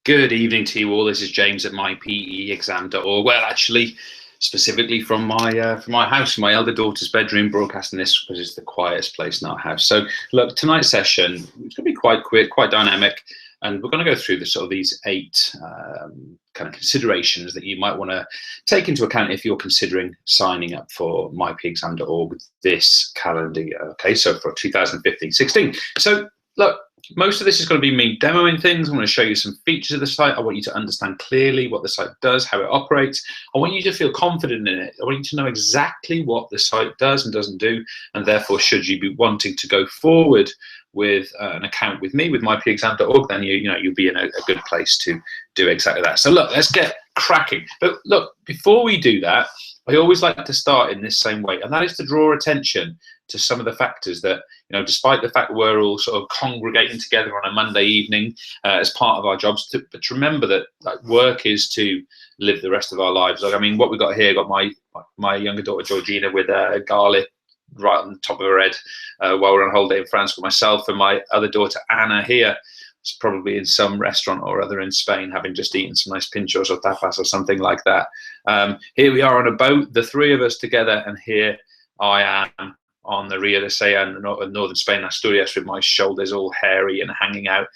Good evening to you all. This is James at MyPEexam.org. Well, actually, specifically from my house, my elder daughter's bedroom, broadcasting this because it's the quietest place in our house. So, look, tonight's session it's going to be quite quick, quite dynamic, and we're going to go through these 8 kind of considerations that you might want to take into account if you're considering signing up for MyPEexam.org this calendar year. Okay, so for 2015-16. So, look. Most of this is going to be me demoing things. I'm going to show you some features of the site. I want you to understand clearly what the site does, how it operates. I want you to feel confident in it. I want you to know exactly what the site does and doesn't do, and therefore, should you be wanting to go forward with an account with me, with MyPEexam.org, then you'll be in a good place to do exactly that. So look, let's get cracking. But look, before we do that, I always like to start in this same way, and that is to draw attention to some of the factors that, despite the fact we're all sort of congregating together on a Monday evening as part of our jobs, but to remember that work is to live the rest of our lives. Like, I mean, what we got here, got my younger daughter Georgina with garlic right on the top of her head while we're on holiday in France with myself, and my other daughter Anna here. It's probably in some restaurant or other in Spain, having just eaten some nice pinchos or tapas or something like that. Here we are on a boat, the 3 of us together, and here I am on the Rio de Sella in northern Spain, Asturias, with my shoulders all hairy and hanging out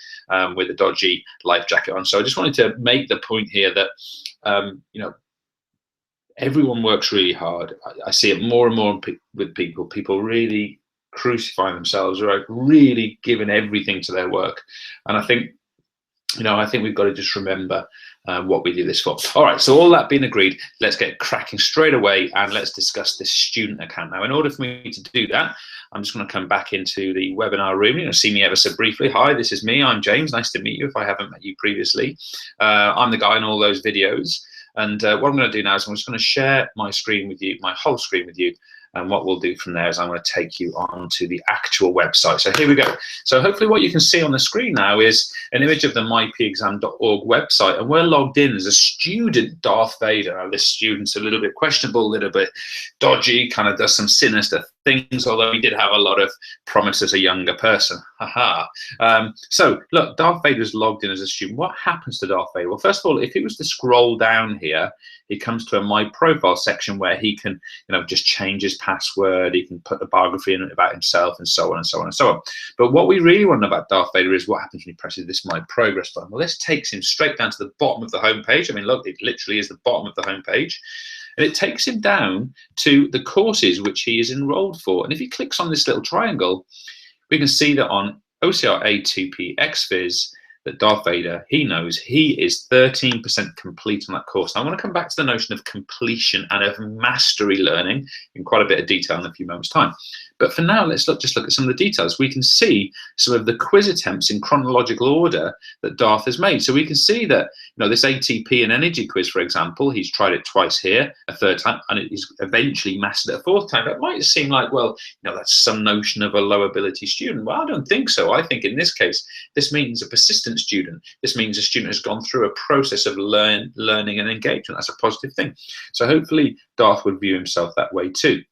with a dodgy life jacket on. So I just wanted to make the point here that, everyone works really hard. I see it more and more with people. People really crucify themselves, right? Really giving everything to their work. And I think we've got to just remember what we do this for. All right, so all that being agreed, let's get cracking straight away and let's discuss this student account. Now, in order for me to do that, I'm just going to come back into the webinar room. You're going to see me ever so briefly. Hi, this is me. I'm James. Nice to meet you if I haven't met you previously. I'm the guy in all those videos. And what I'm going to do now is I'm just going to share my screen with you, my whole screen with you. And what we'll do from there is I'm going to take you on to the actual website. So here we go. So hopefully what you can see on the screen now is an image of the MyPEexam.org website. And we're logged in as a student, Darth Vader. Now, this student's a little bit questionable, a little bit dodgy, kind of does some sinister things, although he did have a lot of promise as a younger person. Haha. So look, Darth Vader's logged in as a student. What happens to Darth Vader? Well, first of all, if he was to scroll down here, he comes to a My Profile section where he can, just change his password. He can put a biography in about himself, and so on and so on and so on. But what we really want to know about Darth Vader is what happens when he presses this My Progress button. Well, this takes him straight down to the bottom of the home page. I mean, look, it literally is the bottom of the home page. And it takes him down to the courses which he is enrolled for. And if he clicks on this little triangle, we can see that on OCR A2P XFIS, that Darth Vader, he knows he is 13% complete on that course. Now, I want to come back to the notion of completion and of mastery learning in quite a bit of detail in a few moments' time. But for now, let's just look at some of the details. We can see some of the quiz attempts in chronological order that Darth has made. So we can see that, this ATP and energy quiz, for example, he's tried it twice here, a 3rd time, and he's eventually mastered it a 4th time. That might seem like, well, that's some notion of a low ability student. Well, I don't think so. I think in this case, this means a persistent student. This means a student has gone through a process of learning and engagement. That's a positive thing. So hopefully Darth would view himself that way too.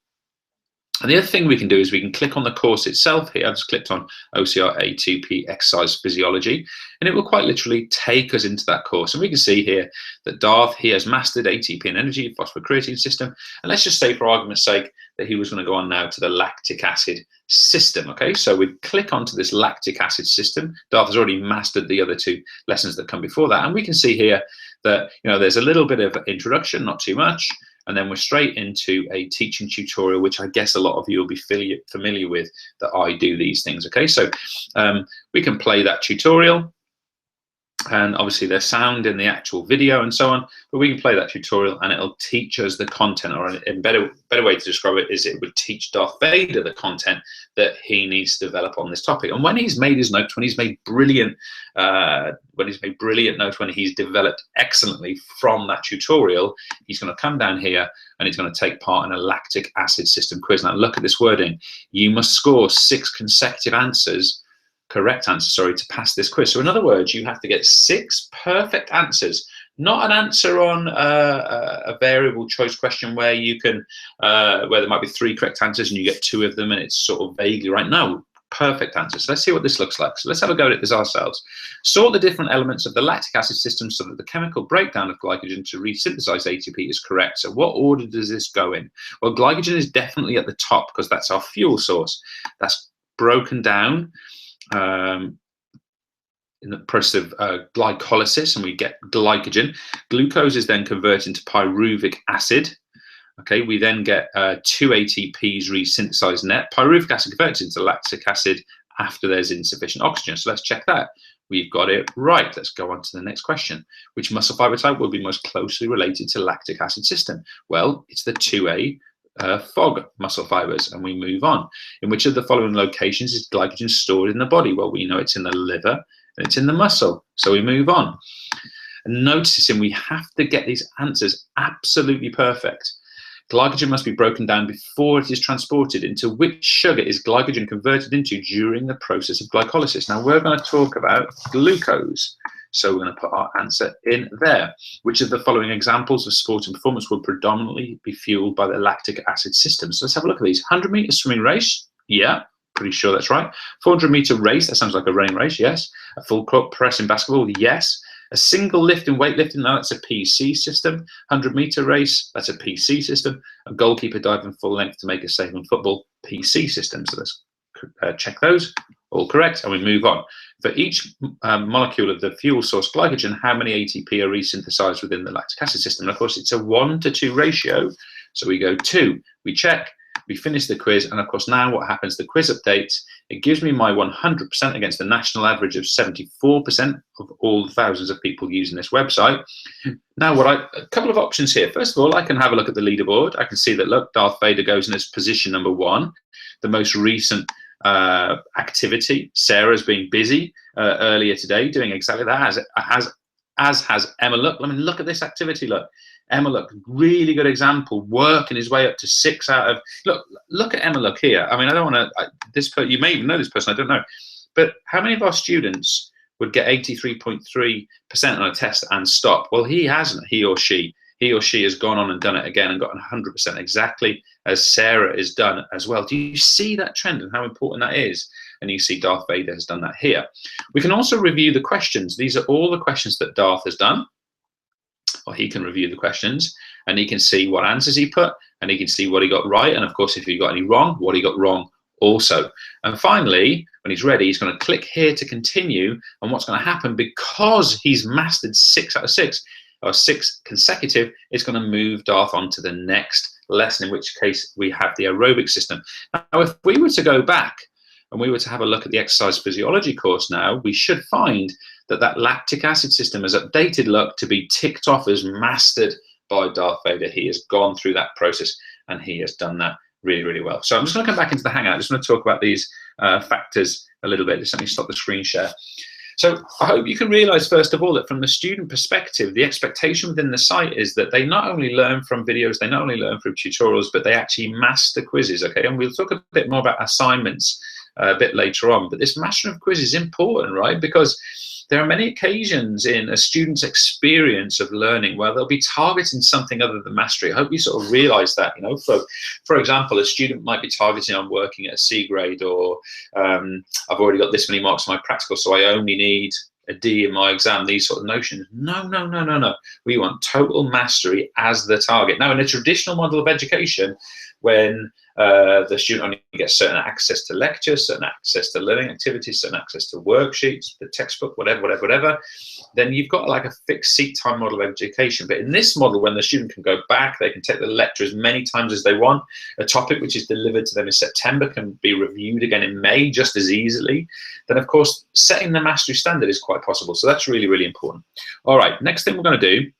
And the other thing we can do is we can click on the course itself here. I've just clicked on OCR A2P Exercise Physiology, and it will quite literally take us into that course. And we can see here that Darth, he has mastered ATP and energy, phosphocreatine system. And let's just say, for argument's sake, that he was going to go on now to the lactic acid system. Okay, so we click onto this lactic acid system. Darth has already mastered the other 2 lessons that come before that. And we can see here that, there's a little bit of introduction, not too much. And then we're straight into a teaching tutorial, which I guess a lot of you will be familiar with, that I do these things. Okay, so we can play that tutorial. And obviously there's sound in the actual video and so on, but we can play that tutorial and it'll teach us the content, or a better way to describe it is it would teach Darth Vader the content that he needs to develop on this topic. And when he's made his notes, when he's made brilliant notes, when he's developed excellently from that tutorial, he's going to come down here and he's going to take part in a lactic acid system quiz. Now look at this wording. You must score 6 consecutive correct answers, to pass this quiz. So in other words, you have to get 6 perfect answers, not an answer on a variable choice question where you can, where there might be 3 correct answers and you get 2 of them and it's sort of vaguely right. No, Perfect answer. So let's see what this looks like. So let's have a go at this ourselves. Sort the different elements of the lactic acid system so that the chemical breakdown of glycogen to resynthesize ATP is correct. So what order does this go in? Well, glycogen is definitely at the top because that's our fuel source. That's broken down in the process of glycolysis, and we get glycogen. Glucose is then converted into pyruvic acid. Okay, we then get 2 ATPs resynthesized net. Pyruvic acid converted into lactic acid after there's insufficient oxygen. So let's check that. We've got it right. Let's go on to the next question. Which muscle fiber type will be most closely related to lactic acid system? Well, it's the 2A FOG muscle fibers, and we move on. In which of the following locations is glycogen stored in the body? Well, we know it's in the liver and it's in the muscle, so we move on. And noticing we have to get these answers absolutely perfect. Glycogen must be broken down before it is transported. Into which sugar is glycogen converted into during the process of glycolysis? Now we're going to talk about glucose. So we're going to put our answer in there. Which of the following examples of sport and performance will predominantly be fueled by the lactic acid system? So let's have a look at these. 100-meter swimming race. Yeah, pretty sure that's right. 400-meter race. That sounds like a running race. Yes. A full court press in basketball. Yes. A single lift in weightlifting, now that's a PC system. 100-meter race, that's a PC system. A goalkeeper diving full length to make a save in football, PC system. So let's check those. All correct, and we move on. For each molecule of the fuel source glycogen, how many ATP are resynthesized within the lactic acid system? And of course, it's a 1:2 ratio. So we go 2, we check, we finish the quiz, and of course now what happens, the quiz updates, it gives me my 100% against the national average of 74% of all the thousands of people using this website. Now a couple of options here. First of all, I can have a look at the leaderboard. I can see that, look, Darth Vader goes in as position number 1. The most recent activity, Sarah's been busy earlier today doing exactly that, as has Emma. Look, I mean, look at this activity, look. Emma, look, really good example, working his way up to 6 out of, look at Emma, look here. I mean, I don't want to, you may even know this person, I don't know. But how many of our students would get 83.3% on a test and stop? Well, he hasn't, he or she. He or she has gone on and done it again and got 100%, exactly as Sarah has done as well. Do you see that trend and how important that is? And you see Darth Vader has done that here. We can also review the questions. These are all the questions that Darth has done. Or he can review the questions and he can see what answers he put and he can see what he got right. And of course, if he got any wrong, what he got wrong also. And finally, when he's ready, he's going to click here to continue. And what's going to happen, because he's mastered 6 out of 6 or 6 consecutive, it's going to move Darth on to the next lesson, in which case we have the aerobic system. Now, if we were to go back and we were to have a look at the exercise physiology course now, we should find that that lactic acid system has updated, look, to be ticked off as mastered by Darth Vader. He has gone through that process and he has done that really, really well. So I'm just going to come back into the Hangout. I just want to talk about these factors a little bit. Just let me stop the screen share. So I hope you can realize, first of all, that from the student perspective, the expectation within the site is that they not only learn from videos, they not only learn from tutorials, but they actually master quizzes, okay? And we'll talk a bit more about assignments a bit later on, but this mastering of quiz is important, right? Because there are many occasions in a student's experience of learning where they'll be targeting something other than mastery. I hope you sort of realize that, you know, for example, a student might be targeting on working at a C grade, or I've already got this many marks on my practical, so I only need a D in my exam, these sort of notions. No, no, no, no, no. We want total mastery as the target. Now, in a traditional model of education, when the student only gets certain access to lectures, certain access to learning activities, certain access to worksheets, the textbook, whatever, then you've got like a fixed seat time model of education. But in this model, when the student can go back, they can take the lecture as many times as they want. A topic which is delivered to them in September can be reviewed again in May just as easily. Then, of course, setting the mastery standard is quite possible. So that's really, really important. All right, next thing we're going to do,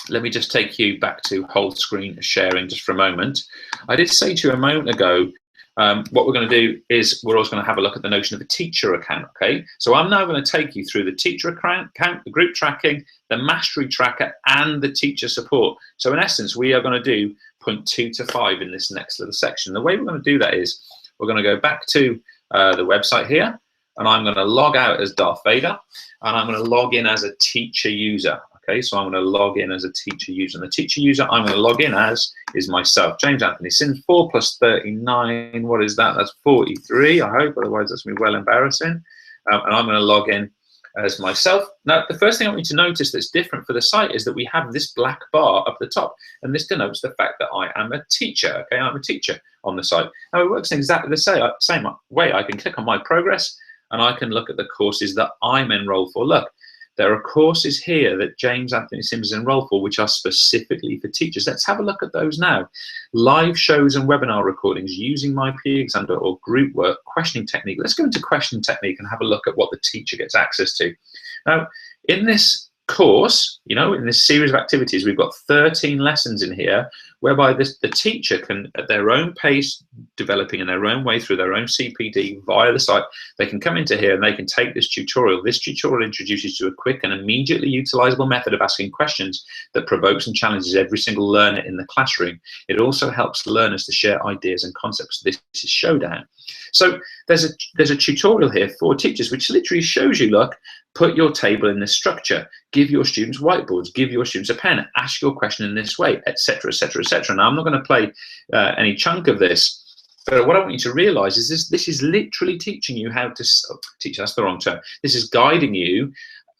let me just take you back to whole screen sharing just for a moment. I did say to you a moment ago, what we're going to do is we're also going to have a look at the notion of a teacher account, okay? So I'm now going to take you through the teacher account, the group tracking, the mastery tracker, and the teacher support. So in essence, we are going to do point 2 to 5 in this next little section. The way we're going to do that is we're going to go back to the website here, and I'm going to log out as Darth Vader, and I'm going to log in as a teacher user. Okay, so I'm going to log in as a teacher user. And the teacher user I'm going to log in as is myself, James Anthony Sims. 4 plus 39, what is that? That's 43, I hope, otherwise that's going to be well embarrassing. And I'm going to log in as myself. Now, the first thing I want you to notice that's different for the site is that we have this black bar up the top, and this denotes the fact that I am a teacher. Okay, I'm a teacher on the site. Now, it works in exactly the same way. I can click on my progress, and I can look at the courses that I'm enrolled for. Look, there are courses here that James Anthony Sims is enrolled for, which are specifically for teachers. Let's have a look at those now. Live shows and webinar recordings using MyPEexam.org, group work, questioning technique. Let's go into questioning technique and have a look at what the teacher gets access to. Now, in this course, you know, in this series of activities, we've got 13 lessons in here, whereby the teacher can, at their own pace, developing in their own way through their own CPD via the site, they can come into here and they can take this tutorial. This tutorial introduces you to a quick and immediately utilizable method of asking questions that provokes and challenges every single learner in the classroom. It also helps learners to share ideas and concepts. This is Showdown. So there's a tutorial here for teachers which literally shows you, look, put your table in this structure, give your students whiteboards, give your students a pen, ask your question in this way, etc., etc., etc. Now, I'm not going to play any chunk of this, but what I want you to realize is this is literally teaching you how to teach. That's the wrong term. This is guiding you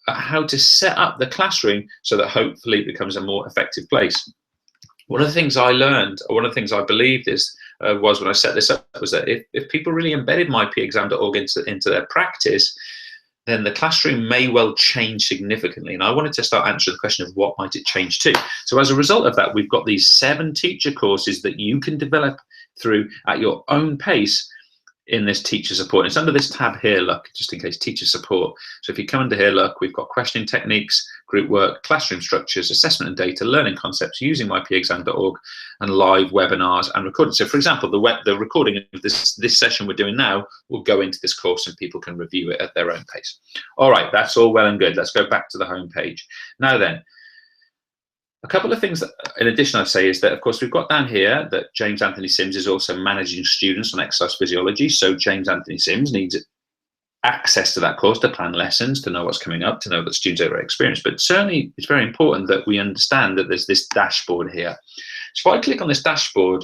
how to set up the classroom so that hopefully it becomes a more effective place. One of the things I learned, or one of the things I believed is, was when I set this up, was that if people really embedded MyPEexam.org into their practice, then the classroom may well change significantly. And I wanted to start answering the question of what might it change to. So as a result of that, we've got these 7 teacher courses that you can develop through at your own pace in this teacher support. It's under this tab here, look, just in case, teacher support. So if you come under here, look, we've got questioning techniques, group work, classroom structures, assessment and data, learning concepts using MyPEexam.org, and live webinars and recording. So for example, the recording of this session we're doing now will go into this course and people can review it at their own pace. All right, that's all well and good. Let's go back to the home page. Now then, a couple of things that, in addition, I'd say is that, of course, we've got down here that James Anthony Sims is also managing students on exercise physiology. So James Anthony Sims needs access to that course to plan lessons, to know what's coming up, to know that students are experienced. But certainly, it's very important that we understand that there's this dashboard here. So if I click on this dashboard,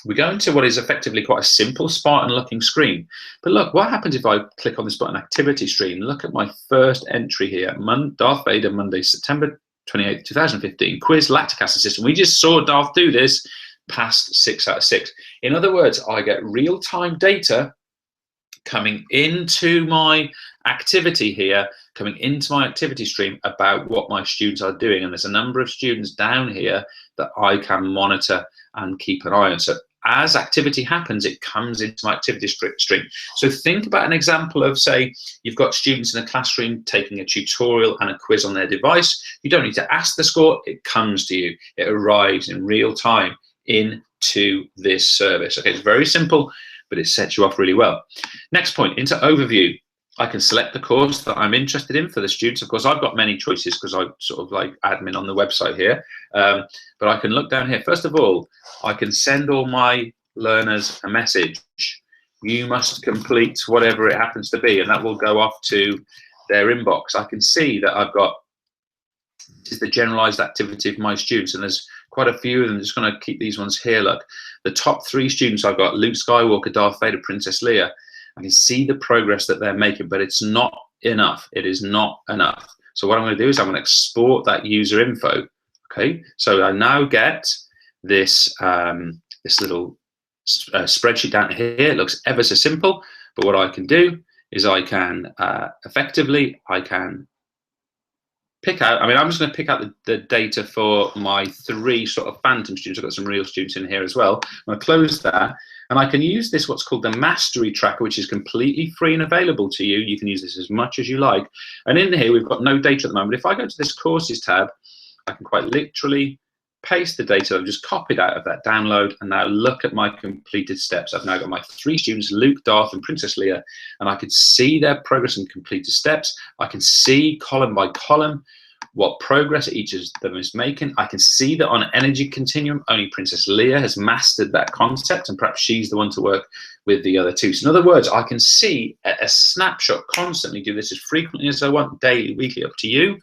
we go into what is effectively quite a simple Spartan-looking screen. But look, what happens if I click on this button, Activity Stream? Look at my first entry here, Darth Vader, Monday, September 28th, 2015, quiz lactic acid system. We just saw Darth do this, passed 6 out of 6. In other words, I get real-time data coming into my activity here, coming into my activity stream about what my students are doing. And there's a number of students down here that I can monitor and keep an eye on. So as activity happens, it comes into my activity stream. So think about an example of, say, you've got students in a classroom taking a tutorial and a quiz on their device. You don't need to ask the score, it comes to you. It arrives in real time into this service. Okay, it's very simple, but it sets you off really well. Next point, into overview. I can select the course that I'm interested in for the students. Of course, I've got many choices because I sort of like admin on the website here. But I can look down here. First of all, I can send all my learners a message. You must complete whatever it happens to be, and that will go off to their inbox. I can see that I've got, this is the generalized activity of my students, and there's quite a few of them. I'm just going to keep these ones here. Look, the top 3 students I've got, Luke Skywalker, Darth Vader, Princess Leia. I can see the progress that they're making, but it's not enough. It is not enough. So what I'm going to do is I'm going to export that user info. Okay, so I now get this this little spreadsheet down here. It looks ever so simple, but what I can do is I can effectively, I can pick out, I mean, I'm just going to pick out the data for my 3 sort of phantom students. I've got some real students in here as well. I'm going to close that, and I can use this, what's called the Mastery Tracker, which is completely free and available to you. You can use this as much as you like. And in here, we've got no data at the moment. If I go to this Courses tab, I can quite literally paste the data I've just copied out of that download, and now look at my completed steps. I've now got my 3 students, Luke, Darth, and Princess Leia, and I can see their progress and completed steps. I can see column by column what progress each of them is making. I can see that on energy continuum, only Princess Leia has mastered that concept, and perhaps she's the one to work with the other 2. So in other words, I can see a snapshot constantly, do this as frequently as I want, daily, weekly, up to you.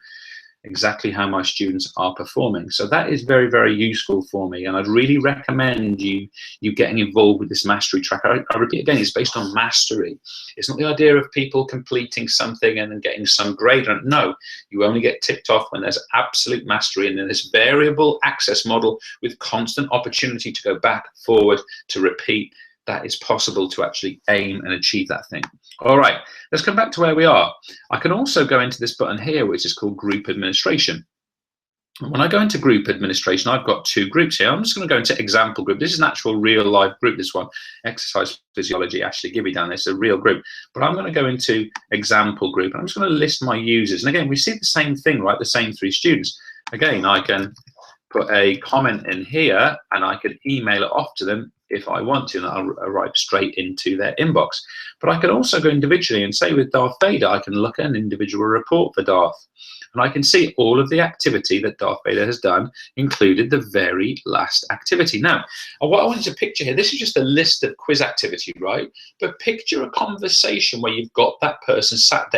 exactly how my students are performing. So that is very, very useful for me, and I'd really recommend you getting involved with this mastery tracker. I repeat again, it's based on mastery. It's not the idea of people completing something and then getting some grade on it. No, you only get ticked off when there's absolute mastery, and in this variable access model with constant opportunity to go back, forward, to repeat, that is possible to actually aim and achieve that thing. All right, let's come back to where we are. I can also go into this button here, which is called group administration. When I go into group administration, I've got two groups here. I'm just going to go into example group. This is an actual real life group, this one. Exercise physiology, Ashley Gibby down there. It's a real group. But I'm going to go into example group, and I'm just going to list my users. And again, we see the same thing, right? The same 3 students. Again, I can put a comment in here, and I could email it off to them if I want to, and I'll arrive straight into their inbox. But I can also go individually and say with Darth Vader, I can look at an individual report for Darth, and I can see all of the activity that Darth Vader has done, included the very last activity. Now, what I wanted to picture here, this is just a list of quiz activity, right? But picture a conversation where you've got that person sat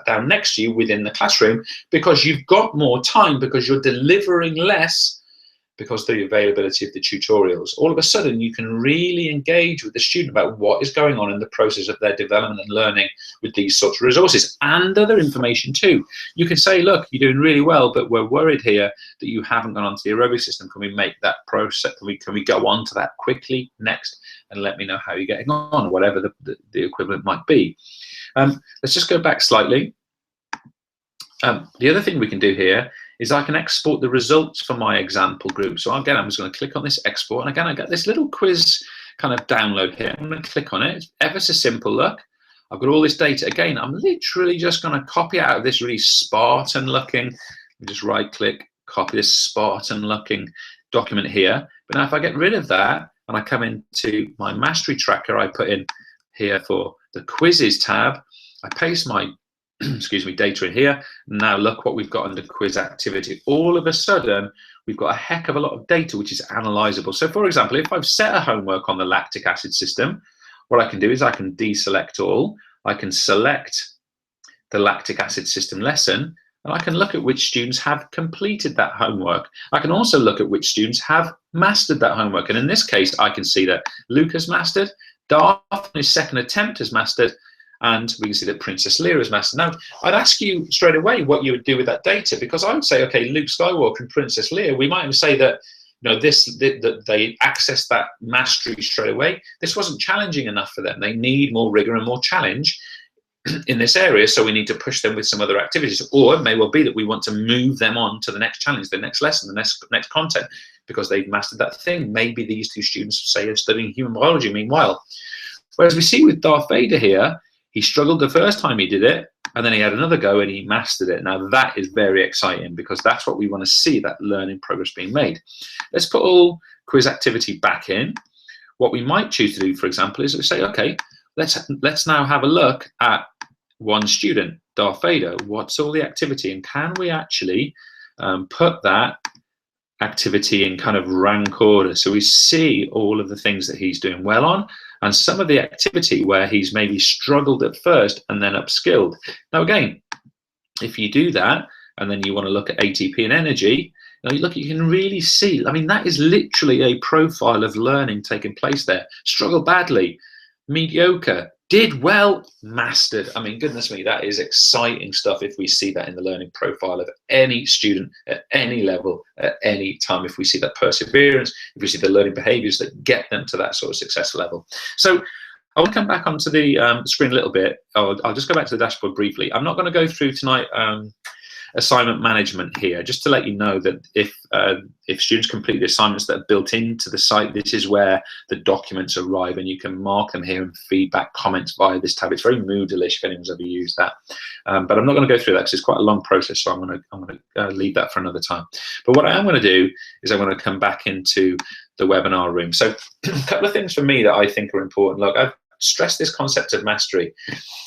down next to you within the classroom, because you've got more time, because you're delivering less, because of the availability of the tutorials. All of a sudden, you can really engage with the student about what is going on in the process of their development and learning with these sorts of resources and other information too. You can say, look, you're doing really well, but we're worried here that you haven't gone onto the aerobic system. Can we make that process, can we go on to that quickly next, and let me know how you're getting on, or whatever the equivalent might be. Let's just go back slightly. The other thing we can do here is I can export the results for my example group. So again, I'm just going to click on this export, and again, I get this little quiz kind of download here. I'm going to click on it. It's ever so simple. Look, I've got all this data. Again, I'm literally just going to copy out of this really Spartan looking, just right click, copy this Spartan looking document here. But now if I get rid of that and I come into my mastery tracker, I put in here for the quizzes tab, I paste my excuse me, data in here. Now look what we've got under quiz activity. All of a sudden, we've got a heck of a lot of data which is analyzable. So for example, if I've set a homework on the lactic acid system, what I can do is I can deselect all. I can select the lactic acid system lesson, and I can look at which students have completed that homework. I can also look at which students have mastered that homework. And in this case, I can see that Luke has mastered, Darth in his second attempt has mastered, and we can see that Princess Leia is mastered. Now, I'd ask you straight away what you would do with that data, because I would say, okay, Luke Skywalker and Princess Leia, we might even say that, you know, that they accessed that mastery straight away. This wasn't challenging enough for them. They need more rigor and more challenge in this area, so we need to push them with some other activities. Or it may well be that we want to move them on to the next challenge, the next lesson, the next content, because they've mastered that thing. Maybe these 2 students, say, are studying human biology meanwhile. Whereas we see with Darth Vader here, he struggled the first time he did it, and then he had another go and he mastered it. Now that is very exciting, because that's what we want to see, that learning progress being made. Let's put all quiz activity back in. What we might choose to do, for example, is we say, okay, let's now have a look at one student, Darth Vader. What's all the activity, and can we actually put that activity in kind of rank order, so we see all of the things that he's doing well on, and some of the activity where he's maybe struggled at first and then upskilled. Now again, if you do that and then you want to look at ATP and energy, you can really see, I mean, that is literally a profile of learning taking place there. Struggled badly, mediocre, did well, mastered. I mean, goodness me, that is exciting stuff if we see that in the learning profile of any student at any level, at any time, if we see that perseverance, if we see the learning behaviors that get them to that sort of success level. So I want to come back onto the screen a little bit. I'll just go back to the dashboard briefly. I'm not going to go through tonight assignment management here, just to let you know that if students complete the assignments that are built into the site, this is where the documents arrive, and you can mark them here and feedback comments via this tab. It's very Moodle-ish if anyone's ever used that, but I'm not going to go through that because it's quite a long process, so I'm going to leave that for another time. But what I am going to do is I'm going to come back into the webinar room. So a couple of things for me that I think are important. Look, I've stressed this concept of mastery.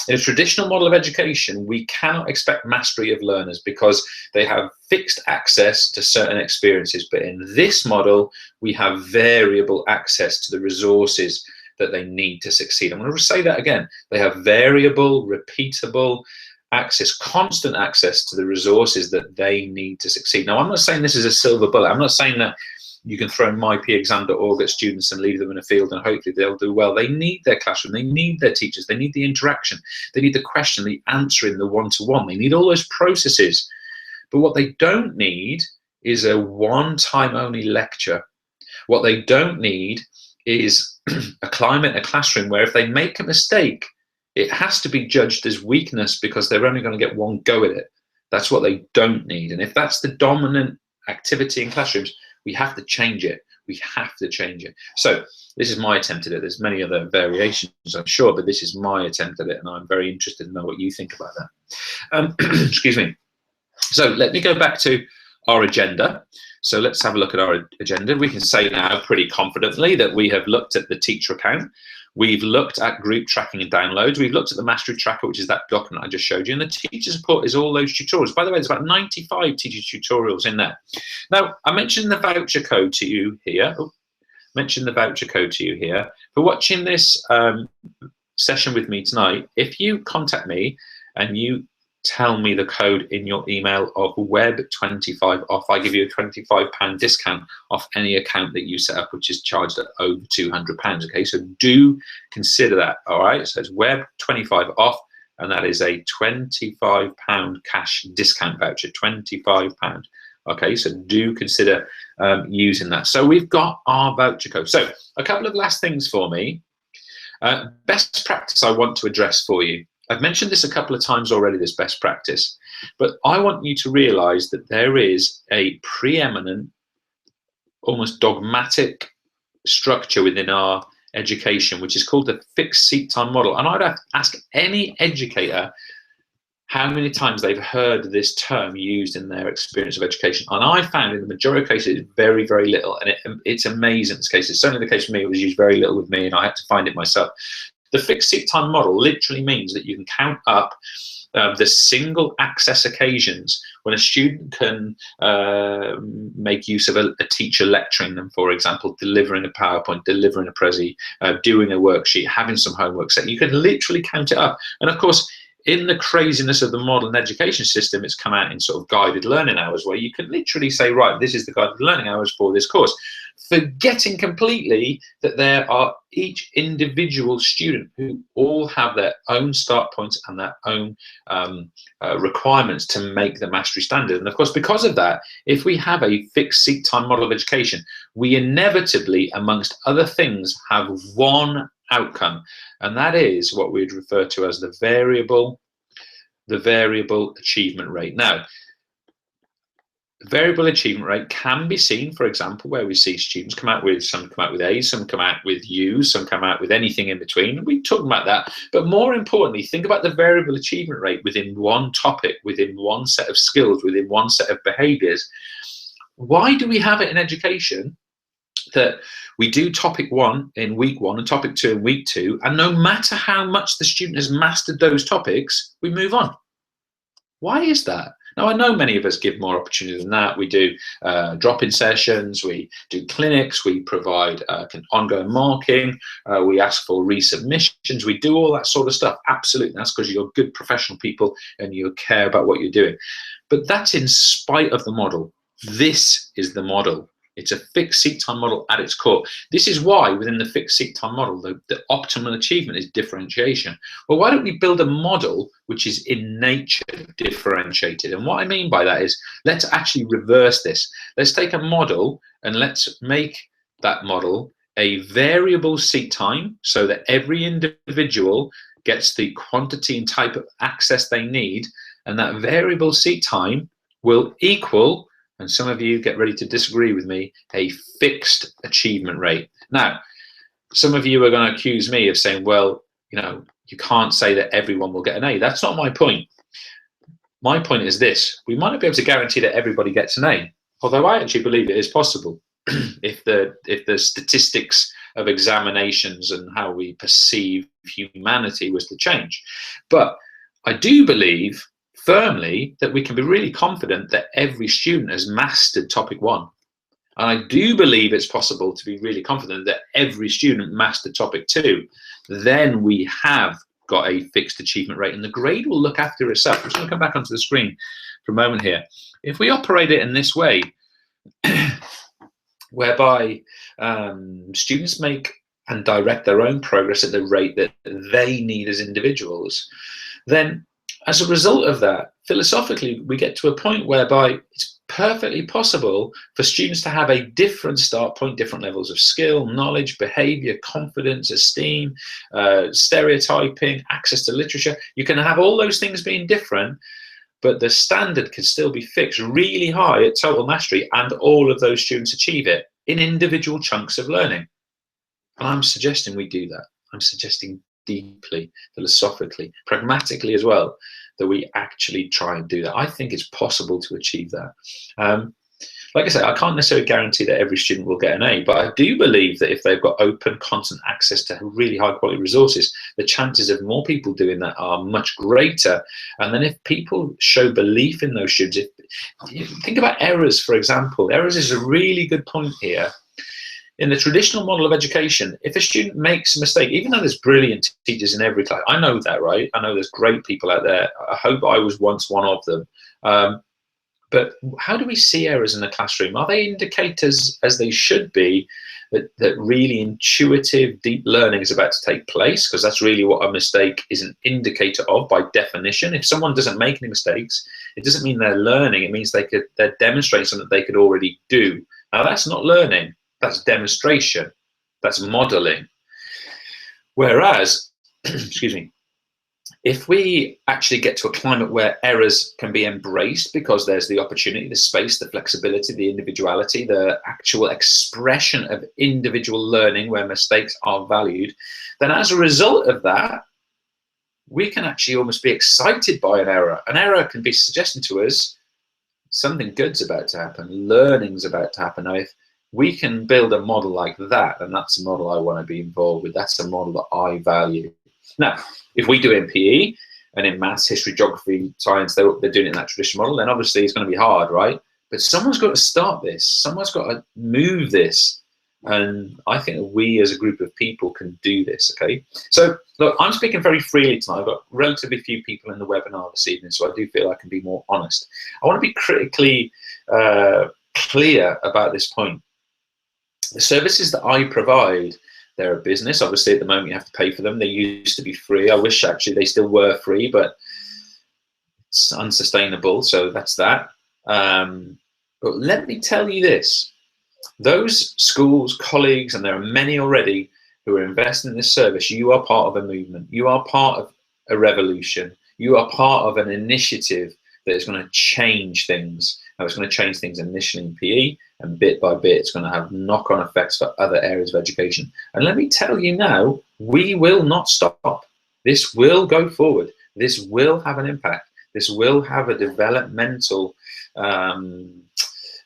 In a traditional model of education, we cannot expect mastery of learners because they have fixed access to certain experiences. But in this model, we have variable access to the resources that they need to succeed. I'm going to say that again. They have variable, repeatable access, constant access to the resources that they need to succeed. Now, I'm not saying this is a silver bullet. I'm not saying that you can throw MyPEexam.org at students and leave them in a field and hopefully they'll do well. They need their classroom. They need their teachers. They need the interaction. They need the question, the answering, the one-to-one. They need all those processes. But what they don't need is a one-time only lecture. What they don't need is a climate, a classroom where if they make a mistake, it has to be judged as weakness because they're only going to get one go at it. That's what they don't need. And if that's the dominant activity in classrooms, we have to change it. We have to change it. So this is my attempt at it. There's many other variations, I'm sure, but this is my attempt at it, and I'm very interested to know what you think about that. Excuse me. So let me go back to our agenda. So let's have a look at our agenda. We can say now pretty confidently that we have looked at the teacher account. We've looked at group tracking and downloads. We've looked at the mastery tracker, which is that document I just showed you. And the teacher support is all those tutorials. By the way, there's about 95 teacher tutorials in there. Now, I mentioned the voucher code to you here. For watching this session with me tonight. If you contact me and you tell me the code in your email of web25 off, I give you a £25 discount off any account that you set up, which is charged at over £200. Okay, so do consider that. All right, so it's web25 off, and that is a £25 cash discount voucher. £25. Okay, so do consider using that. So we've got our voucher code. So a couple of last things for me. Best practice I want to address for you. I've mentioned this a couple of times already, this best practice, but I want you to realize that there is a preeminent, almost dogmatic structure within our education, which is called the fixed seat time model. And I'd ask any educator how many times they've heard this term used in their experience of education. And I found in the majority of cases, very, very little. And it's amazing in this case. It's certainly the case for me. It was used very little with me, and I had to find it myself. The fixed seat time model literally means that you can count up the single access occasions when a student can make use of a teacher lecturing them, for example, delivering a PowerPoint, delivering a Prezi, doing a worksheet, having some homework set. You can literally count it up. And of course, in the craziness of the modern education system, it's come out in sort of guided learning hours where you can literally say, right, this is the guided learning hours for this course, forgetting completely that there are each individual student who all have their own start points and their own requirements to make the mastery standard. And of course, because of that, if we have a fixed seat time model of education, we inevitably, amongst other things, have one outcome, and that is what we'd refer to as the variable achievement rate. Now, variable achievement rate can be seen, for example, where we see students come out with, some come out with A's, some come out with U's, some come out with anything in between. We talk about that, but more importantly, think about the variable achievement rate within one topic, within one set of skills, within one set of behaviors. Why do we have it in education that we do topic 1 in week 1 and topic 2 in week 2, and no matter how much the student has mastered those topics, we move on? Why is that? Now, I know many of us give more opportunity than that. We do drop-in sessions, we do clinics, we provide ongoing marking, we ask for resubmissions, we do all that sort of stuff. Absolutely, that's because you're good professional people and you care about what you're doing. But that's in spite of the model. This is the model. It's a fixed seat time model at its core. This is why within the fixed seat time model, the optimal achievement is differentiation. Well, why don't we build a model which is in nature differentiated? And what I mean by that is, let's actually reverse this. Let's take a model and let's make that model a variable seat time so that every individual gets the quantity and type of access they need. And that variable seat time will equal, and some of you get ready to disagree with me, a fixed achievement rate. Now, some of you are going to accuse me of saying, well, you know, you can't say that everyone will get an A. That's not my point. My point is this: we might not be able to guarantee that everybody gets an A, although I actually believe it is possible if the statistics of examinations and how we perceive humanity was to change. But I do believe firmly that we can be really confident that every student has mastered topic 1. And I do believe it's possible to be really confident that every student mastered topic 2. Then we have got a fixed achievement rate, and the grade will look after itself. I'm just going to come back onto the screen for a moment here. If we operate it in this way, whereby students make and direct their own progress at the rate that they need as individuals, then as a result of that, philosophically, we get to a point whereby it's perfectly possible for students to have a different start point, different levels of skill, knowledge, behavior, confidence, esteem, stereotyping, access to literature. You can have all those things being different, but the standard can still be fixed really high at total mastery, and all of those students achieve it in individual chunks of learning. And I'm suggesting we do that. I'm suggesting deeply, philosophically, pragmatically as well, that we actually try and do that. I think it's possible to achieve that. Like I say, I can't necessarily guarantee that every student will get an A, but I do believe that if they've got open, constant access to really high quality resources, the chances of more people doing that are much greater. And then if people show belief in those students, think about errors, for example. Errors is a really good point here. In the traditional model of education, if a student makes a mistake, even though there's brilliant teachers in every class, I know that, right? I know there's great people out there. I hope I was once one of them. But how do we see errors in the classroom? Are they indicators, as they should be, that really intuitive, deep learning is about to take place? Because that's really what a mistake is an indicator of by definition. If someone doesn't make any mistakes, it doesn't mean they're learning. It means they're demonstrating something that they could already do. Now, that's not learning. That's demonstration. That's modeling. Whereas, excuse me, if we actually get to a climate where errors can be embraced because there's the opportunity, the space, the flexibility, the individuality, the actual expression of individual learning where mistakes are valued, then as a result of that, we can actually almost be excited by an error. An error can be suggesting to us something good's about to happen, learning's about to happen. Now, if we can build a model like that, and that's a model I want to be involved with, that's a model that I value. Now, if we do it in PE and in maths, history, geography, science, they're doing it in that traditional model, then obviously it's going to be hard, right? But someone's got to start this. Someone's got to move this. And I think that we as a group of people can do this, okay? So, look, I'm speaking very freely tonight. I've got relatively few people in the webinar this evening, so I do feel I can be more honest. I want to be critically clear about this point. The services that I provide, they're a business. Obviously, at the moment, you have to pay for them. They used to be free. I wish, actually, they still were free, but it's unsustainable, so that's that. But let me tell you this. Those schools, colleagues, and there are many already who are investing in this service, you are part of a movement. You are part of a revolution. You are part of an initiative that is going to change things. Now, it's going to change things initially in PE, and bit by bit, it's going to have knock-on effects for other areas of education. And let me tell you now, we will not stop. This will go forward. This will have an impact. This will have a developmental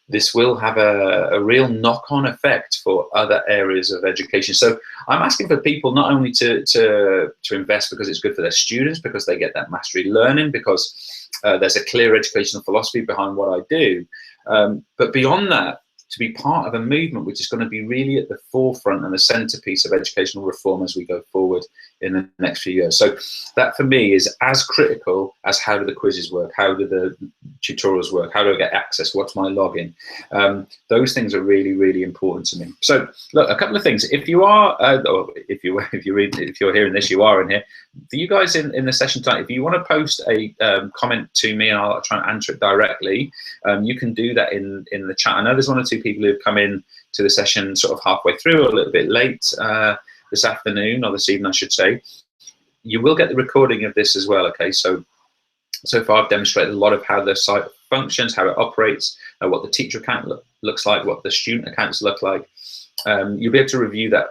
this will have a real knock-on effect for other areas of education. So I'm asking for people not only to invest because it's good for their students, because they get that mastery learning, because there's a clear educational philosophy behind what I do, but beyond that, to be part of a movement which is going to be really at the forefront and the centerpiece of educational reform as we go forward in the next few years. So that for me is as critical as how do the quizzes work, how do the tutorials work, how do I get access, what's my login. Those things are really, really important to me. So look, a couple of things. If you are, or if you're hearing this, you are in here. For you guys in the session tonight, if you want to post a comment to me and I'll try and answer it directly, you can do that in the chat. I know there's one or two people who've come in to the session sort of halfway through or a little bit late this afternoon, or this evening I should say. You will get the recording of this as well, okay? So far I've demonstrated a lot of how the site functions, how it operates, what the teacher account looks like, what the student accounts look like. You'll be able to review that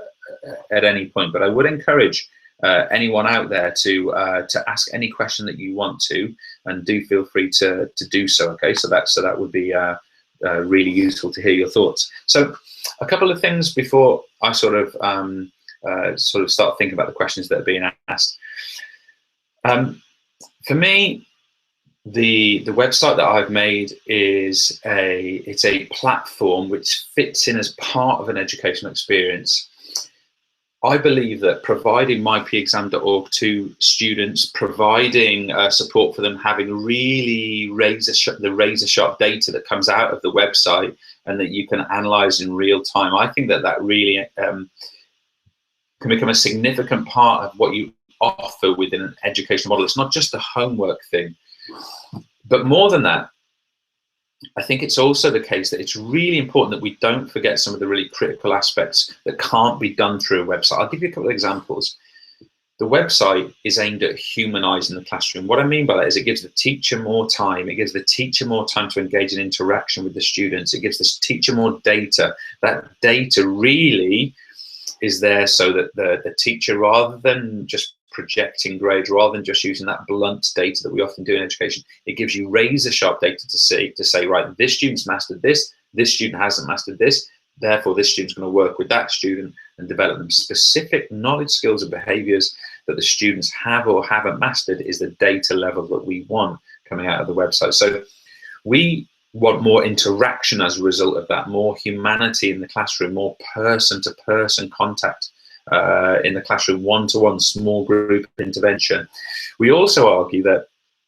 at any point, but I would encourage anyone out there to ask any question that you want to, and do feel free to do so, okay? So that would be really useful to hear your thoughts. So a couple of things before I sort of start thinking about the questions that are being asked. For me, the website that I've made is a platform which fits in as part of an educational experience. I believe that providing MyPEexam.org to students, providing support for them, having really the razor sharp data that comes out of the website and that you can analyze in real time, I think that really can become a significant part of what you offer within an educational model. It's not just a homework thing, but more than that, I think it's also the case that it's really important that we don't forget some of the really critical aspects that can't be done through a website. I'll give you a couple of examples. The website is aimed at humanizing the classroom. What I mean by that is it gives the teacher more time. It gives the teacher more time to engage in interaction with the students. It gives the teacher more data. That data really is there so that the teacher, rather than just projecting grades, rather than just using that blunt data that we often do in education, it gives you razor sharp data to say, right, this student's mastered this student hasn't mastered this, therefore this student's going to work with that student and develop them. Specific knowledge, skills and behaviors that the students have or haven't mastered is the data level that we want coming out of the website. So we want more interaction as a result of that, more humanity in the classroom, more person-to-person contact in the classroom, one-to-one small group intervention. We also argue that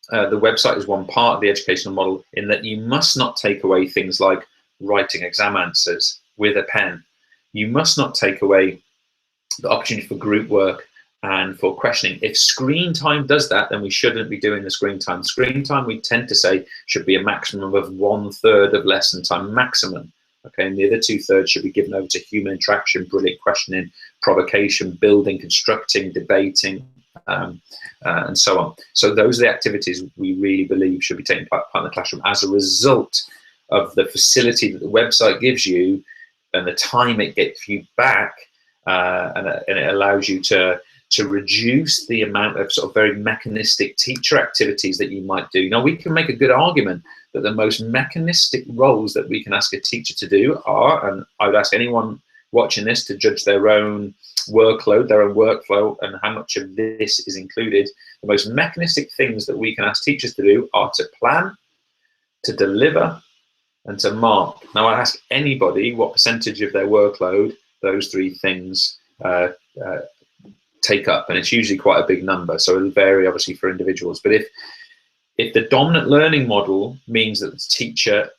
the website is one part of the educational model in that you must not take away things like writing exam answers with a pen. You must not take away the opportunity for group work and for questioning. If screen time does that, then we shouldn't be doing the screen time. Screen time, we tend to say, should be a maximum of 1/3 of lesson time maximum. Okay, and the other 2/3 should be given over to human interaction, brilliant questioning, provocation, building, constructing, debating, and so on. So those are the activities we really believe should be taking part in the classroom as a result of the facility that the website gives you and the time it gets you back, and it allows you to reduce the amount of sort of very mechanistic teacher activities that you might do. Now, we can make a good argument that the most mechanistic roles that we can ask a teacher to do are, and I would ask anyone watching this to judge their own workload, their own workflow, and how much of this is included. The most mechanistic things that we can ask teachers to do are to plan, to deliver, and to mark. Now, I ask anybody what percentage of their workload those three things take up, and it's usually quite a big number, so it'll vary obviously for individuals. But if the dominant learning model means that the teacher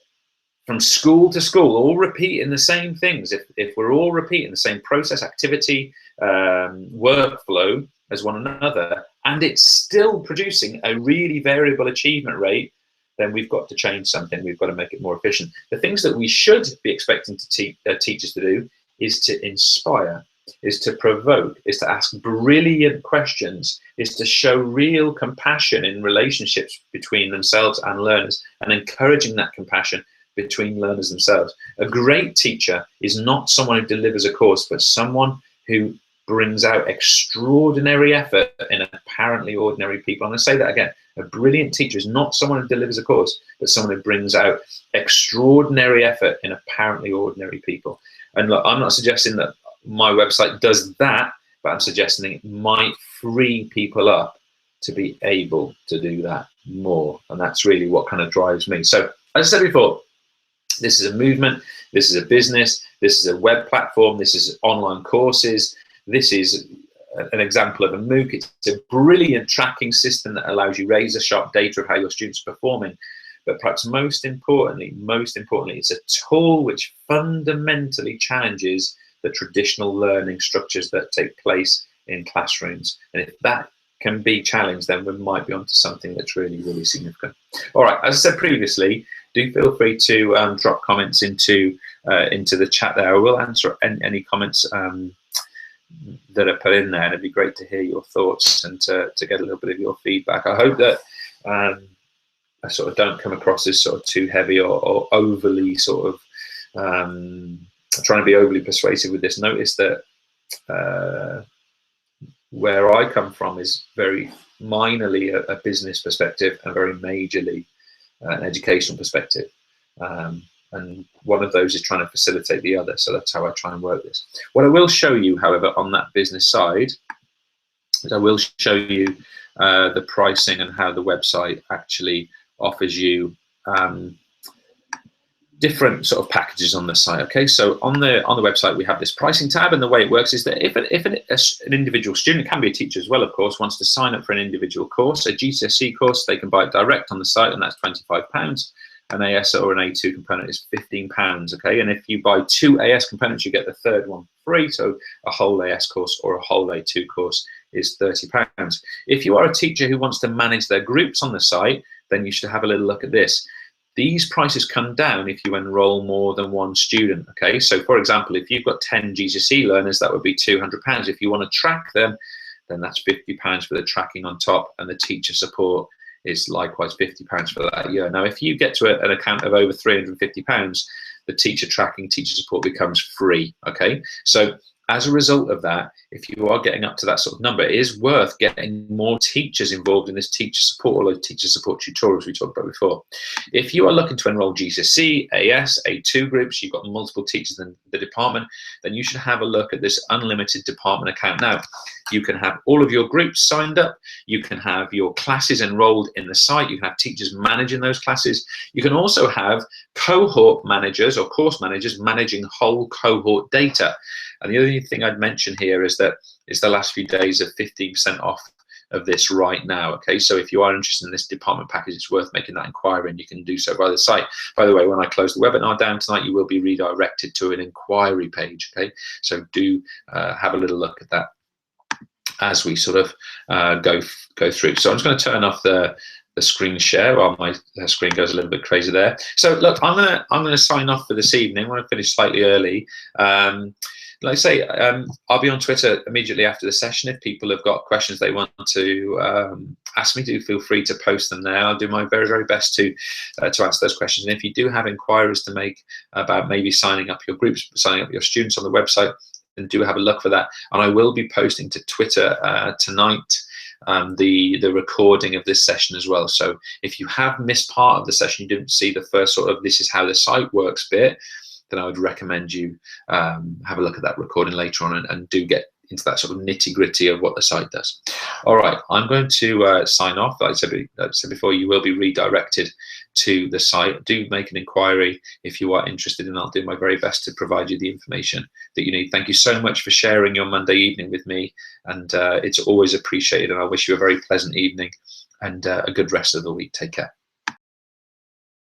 from school to school all repeating the same things, if we're all repeating the same process, activity, workflow as one another, and it's still producing a really variable achievement rate, then we've got to change something. We've got to make it more efficient. The things that we should be expecting to teachers to do is to inspire, is to provoke, is to ask brilliant questions, is to show real compassion in relationships between themselves and learners, and encouraging that compassion between learners themselves. A great teacher is not someone who delivers a course, but someone who brings out extraordinary effort in apparently ordinary people. I'm going to say that again. A brilliant teacher is not someone who delivers a course, but someone who brings out extraordinary effort in apparently ordinary people. And look, I'm not suggesting that my website does that, but I'm suggesting it might free people up to be able to do that more. And that's really what kind of drives me. So as I said before, this is a movement, this is a business, this is a web platform, this is online courses, this is an example of a MOOC. It's a brilliant tracking system that allows you razor sharp data of how your students are performing. But perhaps most importantly, it's a tool which fundamentally challenges the traditional learning structures that take place in classrooms. And if that can be challenged, then we might be onto something that's really, really significant. All right, as I said previously, do feel free to drop comments into the chat there. I will answer any comments that are put in there, and it'd be great to hear your thoughts and to get a little bit of your feedback. I hope that I sort of don't come across as sort of too heavy or overly sort of trying to be overly persuasive with this. Notice that where I come from is very minorly a business perspective and very majorly an educational perspective. And one of those is trying to facilitate the other. So that's how I try and work this. What I will show you, however, on that business side, is I will show you the pricing and how the website actually offers you different sort of packages on the site. Okay, so on the website we have this pricing tab, and the way it works is that if an individual student, can be a teacher as well, of course, wants to sign up for an individual course, a GCSE course, they can buy it direct on the site, and that's £25. An AS or an A2 component is £15. Okay, and if you buy 2 AS components, you get the third one free. So a whole AS course or a whole A2 course is £30. If you are a teacher who wants to manage their groups on the site, then you should have a little look at this. These prices come down if you enroll more than one student. Okay, so for example, if you've got 10 GCSE learners, that would be £200. If you want to track them, then that's £50 for the tracking on top, and the teacher support is likewise £50 for that year. Now, if you get to an account of over £350, the teacher tracking, teacher support becomes free. Okay, so as a result of that, if you are getting up to that sort of number, it is worth getting more teachers involved in this teacher support, or those teacher support tutorials we talked about before. If you are looking to enroll GCSE, AS, A2 groups, you've got multiple teachers in the department, then you should have a look at this unlimited department account. Now, you can have all of your groups signed up, you can have your classes enrolled in the site, you can have teachers managing those classes, you can also have cohort managers or course managers managing whole cohort data. And the other thing I'd mention here is that it's the last few days of 15% off of this right now. Okay, so if you are interested in this department package, it's worth making that inquiry, and you can do so by the site. By the way, when I close the webinar down tonight, you will be redirected to an inquiry page. Okay, so do have a little look at that as we sort of go through. So I'm just going to turn off the screen share while my screen goes a little bit crazy there. So look, I'm gonna sign off for this evening. I'm gonna finish slightly early. Like I say, I'll be on Twitter immediately after the session. If people have got questions they want to ask me, do feel free to post them there. I'll do my very, very best to answer those questions. And if you do have inquiries to make about maybe signing up your groups, signing up your students on the website, then do have a look for that. And I will be posting to Twitter tonight the recording of this session as well. So if you have missed part of the session, you didn't see the first sort of this is how the site works bit, then I would recommend you have a look at that recording later on, and do get into that sort of nitty-gritty of what the site does. All right, I'm going to sign off. Like I said before, you will be redirected to the site. Do make an inquiry if you are interested, and I'll do my very best to provide you the information that you need. Thank you so much for sharing your Monday evening with me, and it's always appreciated, and I wish you a very pleasant evening and a good rest of the week. Take care.